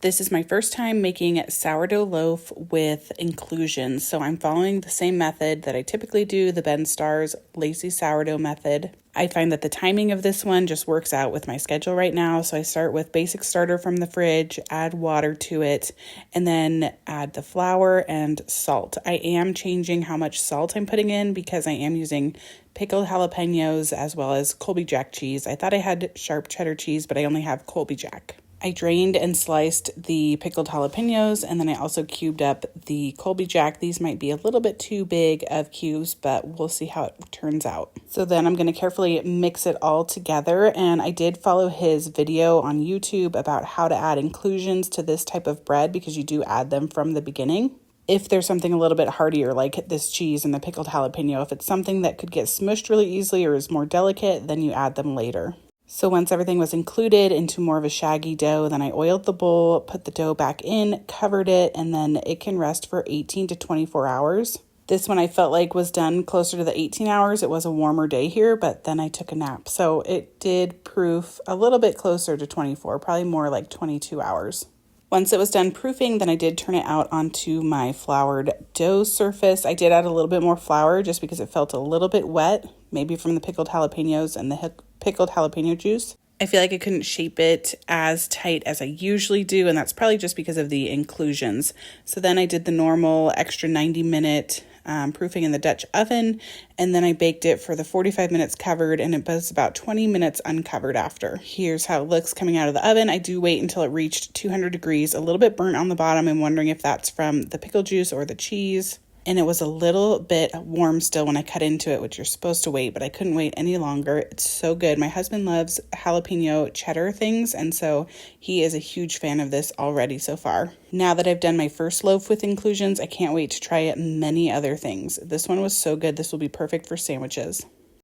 This is my first time making sourdough loaf with inclusions, so I'm following the same method that I typically do, the Ben Starr's Lazy Sourdough Method. I find that the timing of this one just works out with my schedule right now, so I start with basic starter from the fridge, add water to it, and then add the flour and salt. I am changing how much salt I'm putting in because I am using pickled jalapenos as well as Colby Jack cheese. I thought I had sharp cheddar cheese, but I only have Colby Jack. I drained and sliced the pickled jalapenos, and then I also cubed up the Colby Jack. These might be a little bit too big of cubes, but we'll see how it turns out. So then I'm going to carefully mix it all together, and I did follow his video on YouTube about how to add inclusions to this type of bread because you do add them from the beginning. If there's something a little bit heartier like this cheese and the pickled jalapeno, if it's something that could get smushed really easily or is more delicate, then you add them later. So once everything was included into more of a shaggy dough, then I oiled the bowl, put the dough back in, covered it, and then it can rest for 18 to 24 hours. This one I felt like was done closer to the 18 hours. It was a warmer day here, but then I took a nap. So it did proof a little bit closer to 24, probably more like 22 hours. Once it was done proofing, then I did turn it out onto my floured dough surface. I did add a little bit more flour just because it felt a little bit wet, maybe from the pickled jalapenos and the pickled jalapeno juice. I feel like I couldn't shape it as tight as I usually do, and that's probably just because of the inclusions. So then I did the normal extra 90-minute proofing in the Dutch oven, and then I baked it for the 45 minutes covered, and it was about 20 minutes uncovered after. Here's how it looks coming out of the oven. I do wait until it reached 200 degrees, a little bit burnt on the bottom. I'm wondering if that's from the pickle juice or the cheese. And it was a little bit warm still when I cut into it, which you're supposed to wait, but I couldn't wait any longer. It's so good. My husband loves jalapeno cheddar things, and so he is a huge fan of this already so far. Now that I've done my first loaf with inclusions, I can't wait to try many other things. This one was so good. This will be perfect for sandwiches.